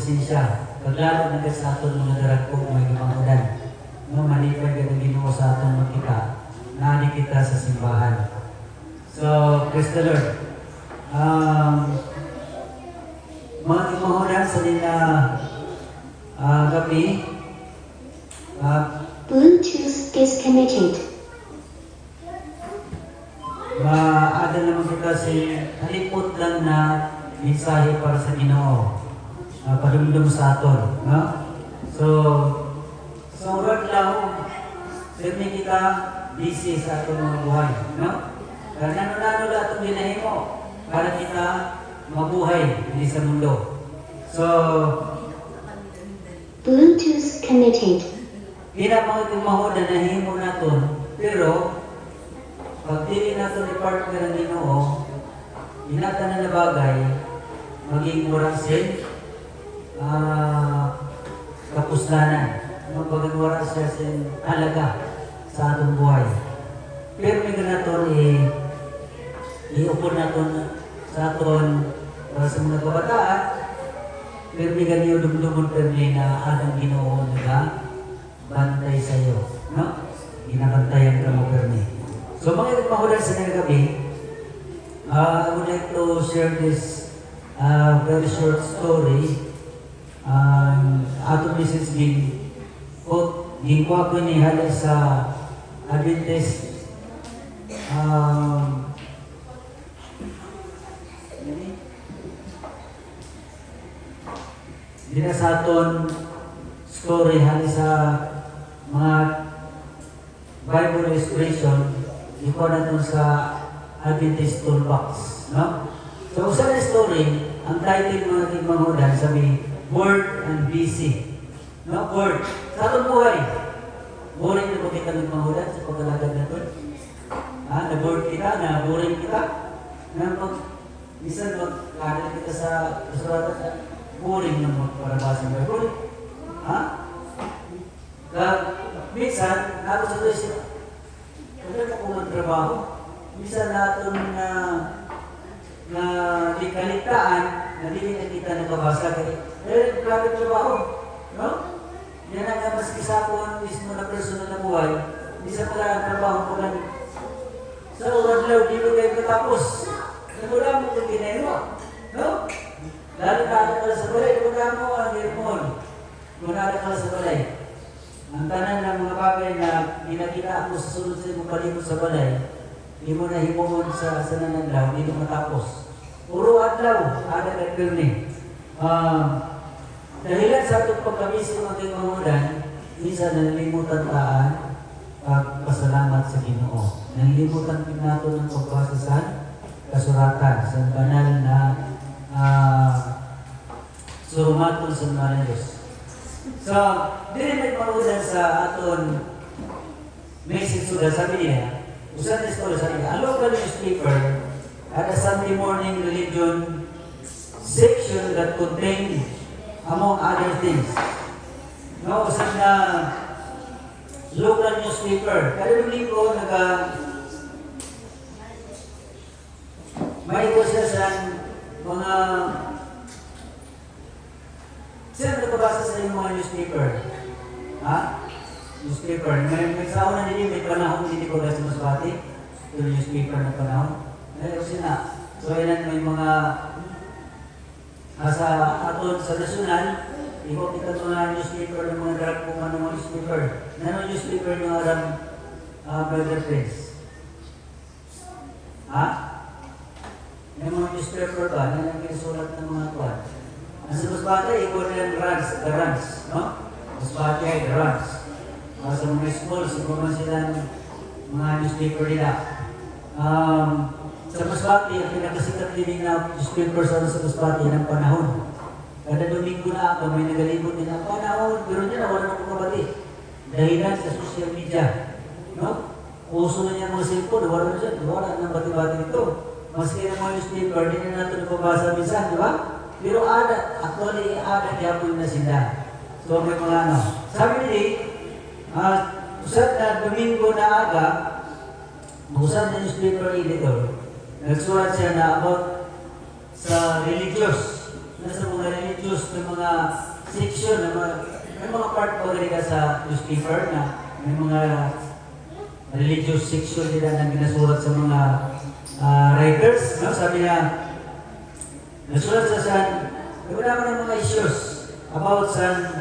presensya. Kaglalo na sa aton mga daragko may gimangudan. No, malipay ka ng Ginoo sa atong magkita. Nani kita sa simbahan. So, praise the Lord. Mga gimangudan sa nila gabi, Bluetooth disconnected. maada naman kita si halipot lang na mensahe para sa Ginoo. Padumdum sa aton, no? So, sa oras lang, sirmi kita busy sa atong mga buhay, no? Kaya nano-nano lang itong ginahimo para kita mabuhay hindi sa mundo. So, Bluetooth connected. di na mga tumaho na nahimo naton, pero pag dili natin i-partner ang Ginoo, inatan na bagay, maging murasin, kapuslanan. Magbagang waras siya sa halaga sa atong buhay. Pero may ganaton iupon natin sa aton para sa mga kabataan, pero may ganyo dumdumon permi na anong Ginoo na bantay sa iyo. No? Ginabantayan ka mo permi. So mga mahulan sa gabi, I would like to share this very short story. Ato message gingwa ko ni hala sa Adventist dina sa aton story hala sa mga Bible illustration. Ikaw na ito sa Adventist Toolbox, no? So, sa story, ang title mga tigmanghudan, sabi, Word and Busy. No? Word. Sa itong buhay, boring na ba kita nagmanghudan sa paglalagad na ito? Na-bored kita, na-boring kita, na minsan magkakalit kita sa kasuratan, boring na magparabasa ng Bible. Minsan, ako sa ito siya, kaya ako magtrabaho, minsan natin na di kaligtaan, na di kita nakabasa kaya grabe trabaho, no? Yan ang mas kisapon mismo na personal na buhay, minsan pala ang trabaho ko lang sa urad law, di mo kayo katapos, nagula mo kung ginero, no? Lalo na ka sa balay, nagula mo ang hirmon, nagula ka sa balay. Ang tanan ng mga bagay na ginakita ako sa sunod sa imong palibot sa balay, di mo na himumon sa nananlaw, hindi mo matapos. Puro adlaw, ada ka pirni. Dahilan sa itong pagkabisi ng ating mamulan, minsan nalilimutan taan pagpasalamat sa Ginoo. Nalilimutan din natin ng pagbasa sa kasuratan, sa banal na surumaton sa mga Diyos. So, dili nagmaulan sa aton message sudah sabi niya, usan na story sabi niya, a local newspaper had a Sunday morning religion section that contained, among other things, no, usan na local newspaper. Kada linggo may ko siya sa mga sino nakabasa sa inyong mga newspaper? Newspaper. May sa una nila, may panahon hindi ko kasi masbati. Ito yung newspaper na panahon. Kasi na. So, yan may mga sa aton sa nasyonal, ikaw kita ito nga newspaper ng mga drag kung ano mga newspaper. Nanong newspaper ng aram brother friends? May mga newspaper ba? Nanong kinasulat ng mga tuwan? Ang sa Masbate, ikaw na yung the runs, no? Masbate ay the runs. Sa mga schools, ikaw man silang mga newspaper nila. Sa Masbate, ang pinakasikat din na newspaper sa Masbate ng panahon. Kada Domingo na ako, may nagalibot din ang panahon, pero dyan, wala na kong kabati. Dahilan sa social media, no? Uso na niya mga cellphone, wala na dyan, wala na bati-bati ito. Maski ang mga newspaper, hindi na natin napabasa minsan, di ba? Pero actually, gyapon na sila. So, may mga ano. Sabi ni usap na Domingo na aga, usap na newspaper editor, nagsulat siya na about sa religious, nasa mga religious religious na mga section, may mga part pa rin ka sa newspaper na may mga religious section nila na ginasulat sa mga writers. No? Sabi niya, nasulat sa saan, wala mo ng mga issues about sa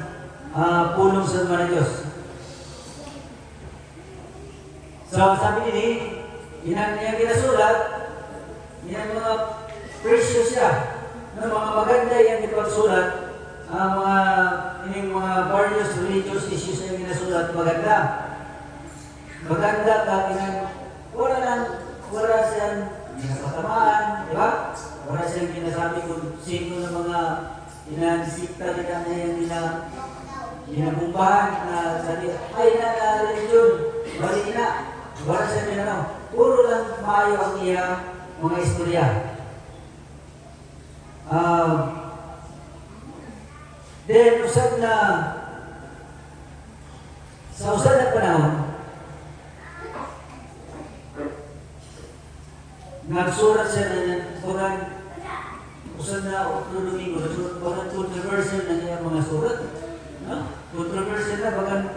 pulong sa mga Diyos. So, sabi nila, yan ginasulat, yan mga precious siya. No, mga maganda yan ipagsulat, mga various religious issues na ginasulat, maganda. Maganda ka, wala siyang pinapatamaan, di ba? Wala siyang pinasabi kung sino ng mga inasikta nila na yan binabumbahan na sabi, ay na religion, bali na. Wala siyang pinanaw. Puro lang maayo ang iya mga istorya. Then, sa usad na panahon, nagsurat siya na parang usad na Octubre Domingo, parang controversial na niya mga surat. No? Controversial na, bagang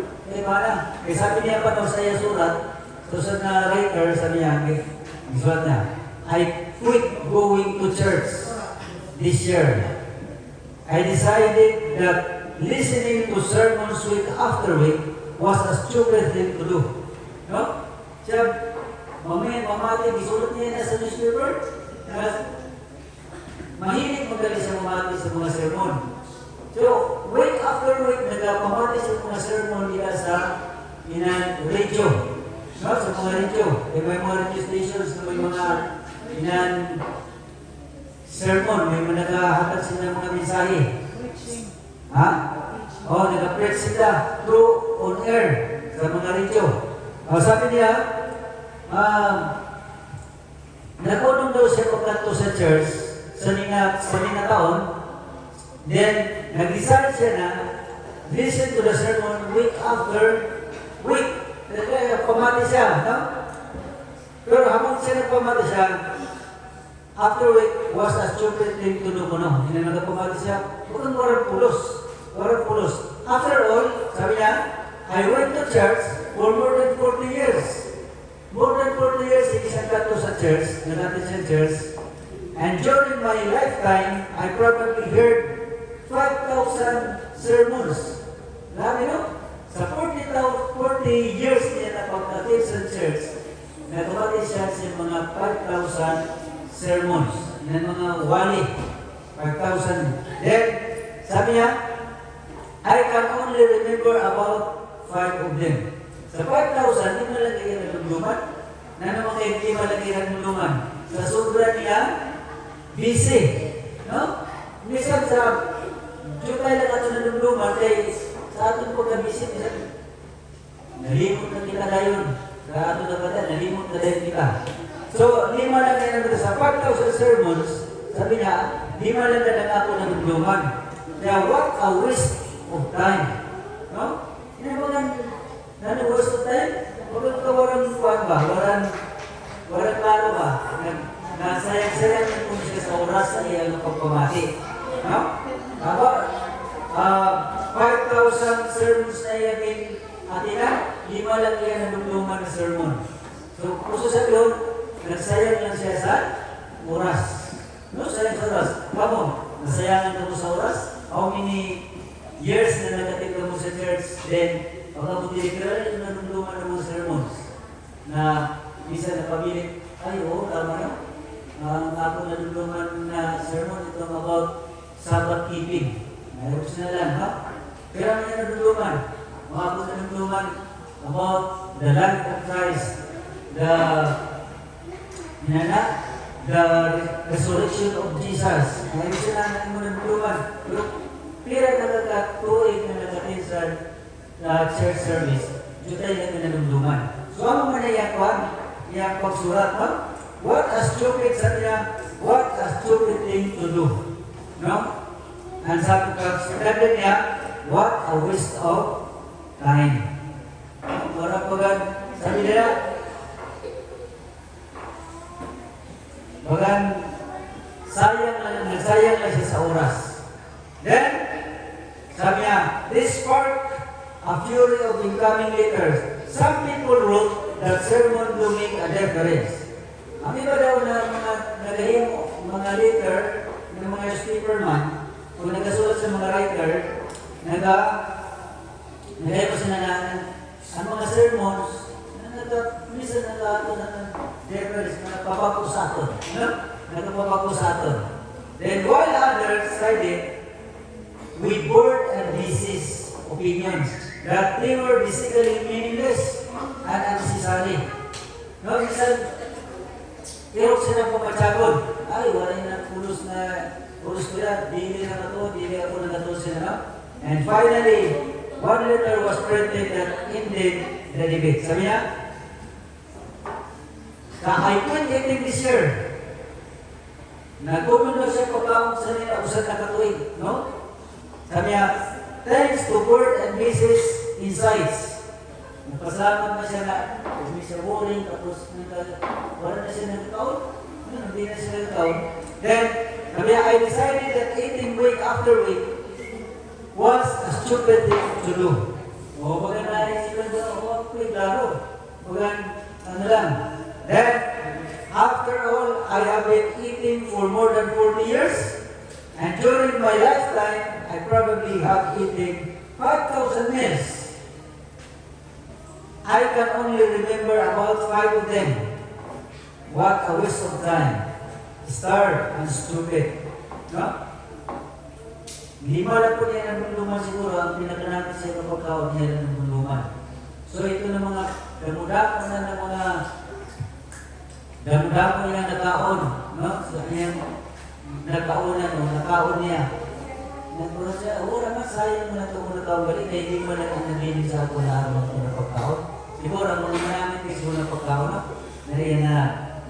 para. Sabi niya pa daw sa iya surat, usad na writer, sabi niya, isulat na, I quit going to church this year. I decided that listening to sermons week after week was a stupid thing to do. No? Siya, mamati, isulat niya na sa newspaper. Mahilig magaling siya mamati sa mga sermon. So, week after week, nagpamati sa mga sermon nila sa radio. No? Sa mga radio. May mga radio stations na may mga sermon, may mga naghahatag sila ng mga mensahe. Ha? O, nag-preach sila through on air sa mga radio. Sabi niya, nakunong daw siya pagkanto sa church sa nina taon, then nag-decide siya na listen to the sermon week after week. Pamati siya, no? Pero habang siya nagpamati siya, after week was a stupid thing to do ko, no? Hindi na nagpamati siya, bukang warang pulos. After all, sabi niya, I went to church for more than 40 years. More than 40 years, hindi siya kato sa church, nagati siya church. And during my lifetime, I probably heard 5,000 sermons. Labi, no? Sa 40 years niya na pagdating sa church, nagpapati siya sa mga 5,000 sermons. Yan mga wali. 5,000. Then, sabi niya, I can only remember about 5 of them. Sa 5,000, hindi malagay ang naluluman. Na naman kayo hindi malagay ang naluluman. Sa sobra niya, busy. No? Minsan sa Jutay lang ito naluluman, kaya sa ating pagka-busy, nalimot na kita ngayon. Sa ato na pata, nalimot na din kita. So, lima lang yan natin sa 5,000 sermons, sabi niya, lima lang na ako naluluman. Kaya what a waste of time. No? Yan ba nga, waste of time? Huwag ka warang kuwan ba? Warang klaro ba? Nasayang-sayang na kung siya sa oras sa iyang pagpamati. No? Aba, 5,000 sermons na iyagin atina, lima lang iyan ang lumluman na sermon. So, kung sa yun, nagsayang lang siya sa oras. No? Sayang sa oras. Kamo, nasayangan ka mo sa oras? How many years na nagating ka mo sa church, then, baka mo tinigral yung naluluman ng mga sermons na minsan napabilit, ay, oo, tama na. Ang ako naluluman na sermon, itong about Sabbath keeping. Mayroon na lang, ha? Pero may naluluman. Mga ako naluluman about the life of Christ, the resurrection of Jesus. Mayroon sila na mo naluluman. Pero pira nakakatuig na nagatin sa church service, jutay na naluluman. So, ano man na yung pagsurat, ha? What a stupid, sabi niya, what a stupid thing to do. No? And sabi niya, what a waste of time. Para pagad, sabi niya, nagsayang lang siya sa oras. Then, sabi niya, this sparked a fury of incoming letters. Some people wrote that sermon to make a difference. Ang iba daw na mga nagahimo, mga letter, ng mga newspaper man, kung nagasulat sa mga writer, nagahimo sila na ang mga sermons, minsan nag-ato na difference, nagpapapo sa aton. Nagpapapo sa aton. Then while others cited with word and disease opinions that they were basically meaningless and unnecessary. No, minsan, pero sila pumatsagod. Ay, wala na pulos ko yan. Dili na ito, dili ako nagato sila. No? And finally, one letter was printed that ended the debate. Sabi niya, kahaypon ending this year, nagpupunod siya pagkakong sa nila usad na katuig. No? Sabi niya, thanks to word and message insights. Nagpasalamat na siya na hindi siya boring, tapos wala na siya nagkataon. Hindi na siya nagkataon. Then, sabi niya, I decided that eating week after week was a stupid thing to do. O, baga naisipan ko, klaro. Baga, ano lang. Then, after all, I have been eating for more than 40 years. And during my lifetime, I probably have eaten 5,000 meals. I can only remember about 5 of them. What a waste of time. Starved and stupid. No? Lima lang po niya ng bunduman siguro ang pinagkanapit sa ito pagkaon niya ng bunduman. So ito na mga damudako na ng mga damudako niya nakaon. No? So kanyang nakaonan o nakaon niya. Nagpura siya, ura nga sayang mo na ito kung nakaon balik kaya hindi mo na ang nabilin sa ako na araw ng mga pagkaon. Siguro ang mga maraming kasi mo na pagkaon na nariyan na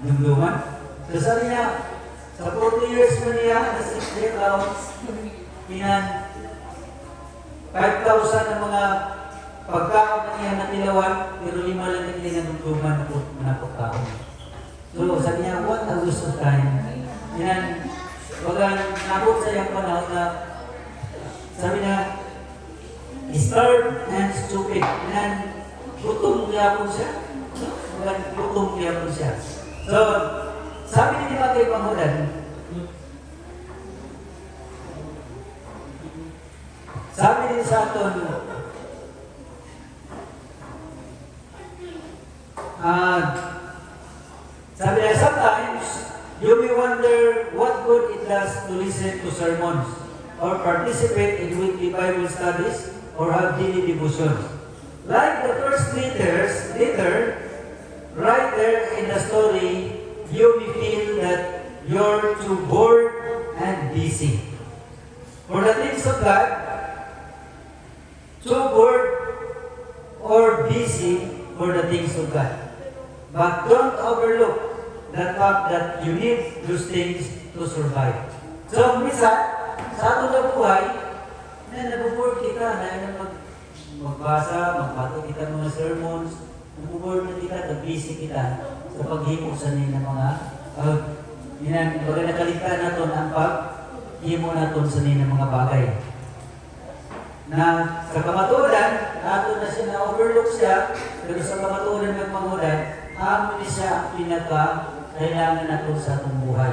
bunduman. So sabi niya, sa 40 years mo niya, na 6 pounds, pinan 5,000 ng mga pagkaon na niya natilawan, pero 5 lang na niya nagduman na pagkaon. So sabi niya, what a waste of time. Pinan, bagang nabot sa iyang panahon na, sabi niya, starved and stupid. Pinan, gutom niya po siya. Bagang gutom niya po siya. So, sabi ni Matay Pangulan, sabi din sa aton, sabi niya, sometimes you may wonder what good it does to listen to sermons or participate in weekly Bible studies or have daily devotions. Like the first letter, right there in the story, you may feel that you're too bored and busy for the things of God, too bored or busy for the things of God. But don't overlook the fact that you need those things to survive. So, minsan, sa ating na buhay, na nabuboard kita, na magbasa, magbato kita ng mga sermons, nabuboard na kita, nag-busy kita sa paghimo sa nila mga baga nakaligtaan natin ang paghimo natin sa nila mga bagay. Na sa kamatulan, nato na siya na-overlook siya, pero sa kamatulan ng pangulan, amin siya ang pinaka-kailangan natin sa atong buhay.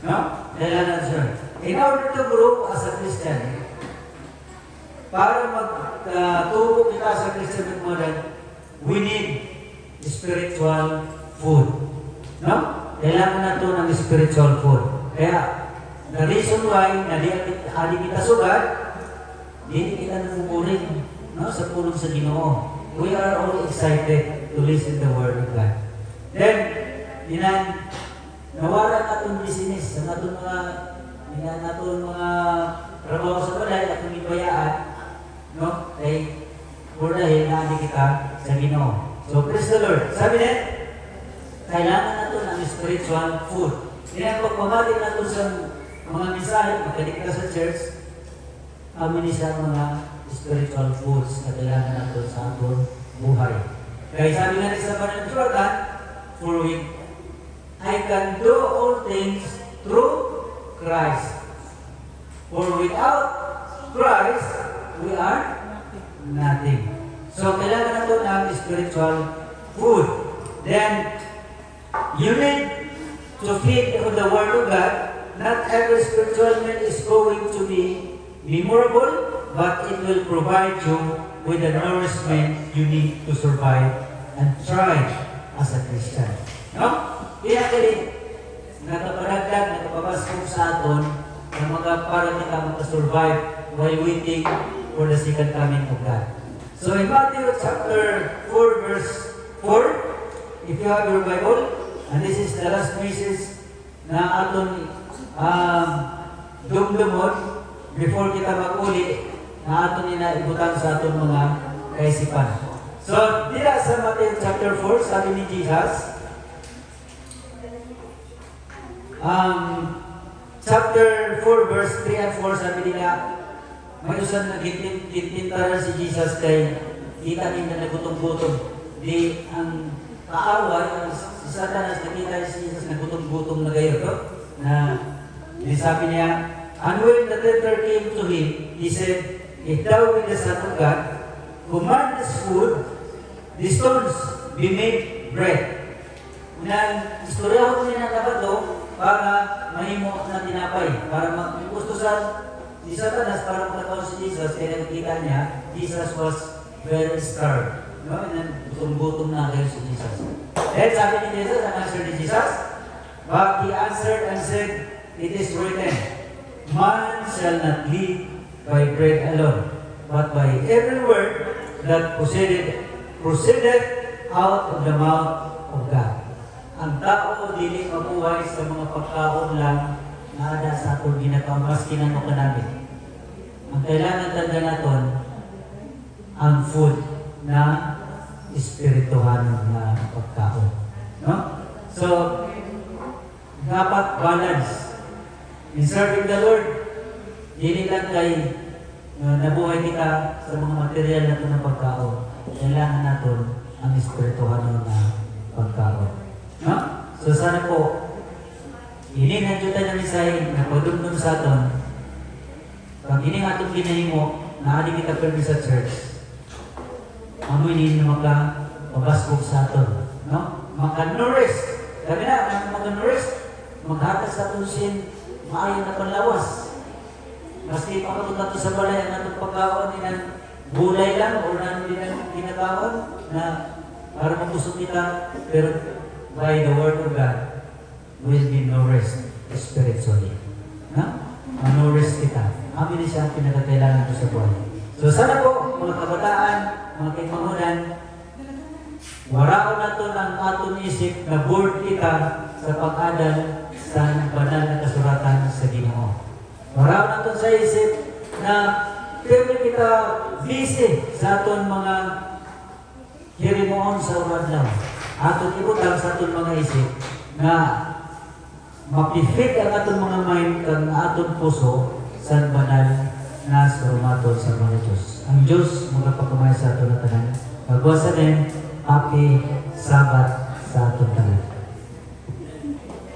No? Kailangan siya. In order to grow as a Christian, para magtubo kita sa Christian pangulan, we need spiritual food. No? Kailangan natin ng spiritual food. Kaya, the reason why na di kita sugad, hindi kita nabuburin, no, sa pulong sa Ginoo. We are all excited to listen to the Word of God. Then, nawala natong business, sa natong mga trabaho sa balay, atong ibayaan, no, kay dahil naani kita sa Ginoo. So, praise the Lord. Sabi niya, kailangan natin ng spiritual food. Yan ang pagpamali natin sa mga mensahe, magkalik ka sa church, amin siya mga spiritual foods na kailangan natin sa ating buhay. Kaya sabi nga sa Banal Jordan, for which I can do all things through Christ. For without Christ, we are nothing. So, kailangan natin ng spiritual food. Then, you need to feed on the Word of God. Not every spiritual meal is going to be memorable, but it will provide you with the nourishment you need to survive and thrive as a Christian. No? Pinakali, nakapanagdag, nakapabaskog sa aton na mga para kita makasurvive while waiting for the second coming of God. So in Matthew chapter 4 verse 4, if you have your Bible, and this is the last message na aton dumdumon before kita mag-uli na aton inaibutang sa aton mga kaisipan. So, dila sa Matthew chapter 4, sabi ni Jesus, chapter 4 verse 3 and 4, sabi nila, mayusan na gitintaran si Jesus kay kita niya na nagutom-gutom. Di ang kaaway, si Satanas, nakita si Jesus na gutom-gutom na gayon. Na, di sabi niya, and when the tempter came to him, he said, if thou be the Son of God, command this food, the stones be made bread. Na, istorya ko niya na to para mahimo na tinapay, para gusto sa si Satanas para makataon si Jesus, kaya nakikita niya, Jesus was very starved. No? And gutom-gutom na kayo si Jesus. Then sabi ni Jesus, ang answer ni Jesus, but he answered and said, it is written, man shall not live by bread alone, but by every word that proceeded out of the mouth of God. Ang tao dili mabuhay sa mga pagkaon lang na ada sa atong ginagawa, maski na mo namin. Ang kailangan tanda natin, ang food na espirituhan na pagkaon. No? So, dapat balance. In serving the Lord, hindi lang kay nabuhay kita sa mga material na ito na pagkaon. Kailangan natin ang espirituhan na pagkaon. No? So, sana po, ini nandiyo na misay na pagdumdum sa aton. Pag ini nga itong ginahimo, naali kita permi sa church, amoy hindi na makapabaskog sa aton. No? Maka-nourish. Sabi na, maka-nourish, maghatas sa aton sin, maayon na panlawas. Maski pakatunta to sa balay, ang atong pagkawan, nilang gulay lang, o nanon din ang ginagawan, na para magusok kita, pero by the Word of God, will be nourished spiritually. No? Nourished kita. Amin siya ang pinagkailangan ko sa buhay. So sana po, mga kabataan, mga kaimangunan, waraon na ito ng aton isip na board kita sa pag-adal sa banal na kasuratan sa Ginoo. Waraon na ito sa isip na pwede kita busy sa aton mga hirimoon sa urad lang. Aton ibutang sa aton mga isip na mapifit ang aton mga mind kang aton puso sa banal na surumaton sa mga Diyos. Ang Diyos magpapagkamay sa aton na tanan. Pagwasa din, happy Sabbath sa aton tanan.